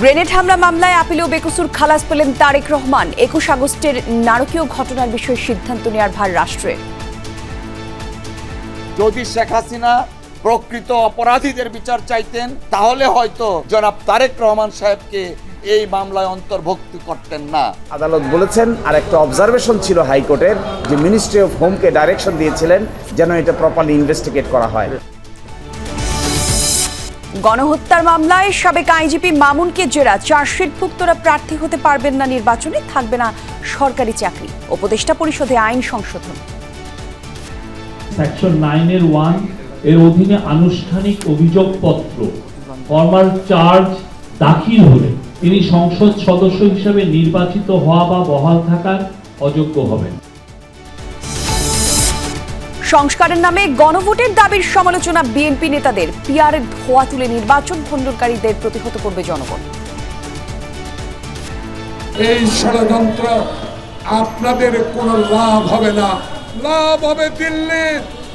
Grenade হামলা মামলায় আপিলেও বেকসুর খালাস পেলেন তারেক রহমান। ২১ আগস্টের নারকীয় ঘটনার বিষয়ে সিদ্ধান্ত নেওয়ার ভার রাষ্ট্রের। যদি শেখ হাসিনা প্রকৃত অপরাধীদের বিচার চাইতেন তাহলে হয়তো জনাব তারেক রহমান সাহেবকে এই মামলায় অন্তর্ভুক্ত করতেন না। আদালত বলেছেন, আর একটা অবজারভেশন ছিল হাইকোর্টের, যে মিনিস্ট্রি অফ হোমকে ডাইরেকশন দিয়েছিলেন যেন এটা প্রপারলি ইনভেস্টিগেট করা হয়। গণহত্যার মামলায় সাবেক আইজিপি মামুনকে জেরা। চার্জশিটভুক্তরা প্রার্থী হতে পারবেন না নির্বাচনে, থাকবে না সরকারি চাকরি। উপদেষ্টা পরিষদে আইন সংশোধন। সেকশন 9(1) এর অধীনে আনুষ্ঠানিক অভিযোগপত্র ফরমাল চার্জ দাখিল হলে তিনি সংসদ সদস্য হিসেবে নির্বাচিত হওয়া বা বহাল থাকার অযোগ্য হবেন। সংস্কারের নামে গণভোটের দাবির সমালোচনা বিএনপি নেতাদের। পিআরের ধোয়া তুলে নির্বাচন ভণ্ডুলকারীদের প্রতিহত করবে জনগণ। এই ষড়যন্ত্র আপনাদের কোনো লাভ হবে না, লাভ হবে দিল্লি,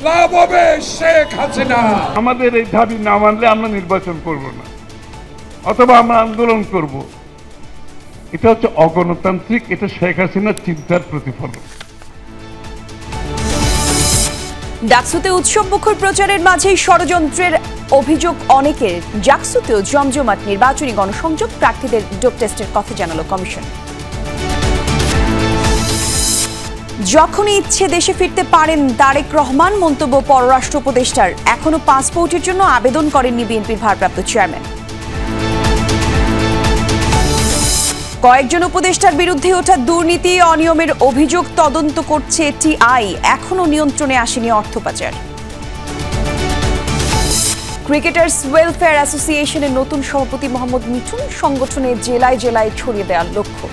লাভ হবে শেখ হাসিনা। আমাদের এই দাবি না মানলে আমরা নির্বাচন করব না, অথবা আমরা আন্দোলন করব। এটা হচ্ছে অগণতান্ত্রিক, এটা শেখ হাসিনার চিন্তার প্রতিফলন। ডাকসুতে উৎসব মুখর প্রচারের মাঝেই ষড়যন্ত্রের অভিযোগ অনেকের। ডাকসুতেও জমজমাট নির্বাচনী গণসংযোগ, প্রার্থীদের ডোপ টেস্টের কথা জানালো কমিশন। যখনই ইচ্ছে দেশে ফিরতে পারেন তারেক রহমান, মন্তব্য পররাষ্ট্র উপদেষ্টার। এখনো পাসপোর্টের জন্য আবেদন করেননি বিএনপির ভারপ্রাপ্ত চেয়ারম্যান। কয়েকজন উপদেষ্টার বিরুদ্ধে ওঠা দুর্নীতি অনিয়মের অভিযোগ তদন্ত করছে টিআই। এখনো নিয়ন্ত্রণে আসেনি অর্থ পাচার। ক্রিকেটার্স ওয়েলফেয়ার অ্যাসোসিয়েশনের নতুন সভাপতি মোহাম্মদ মিঠুন। সংগঠনের জেলায় জেলায় ছড়িয়ে দেওয়ার লক্ষ্য।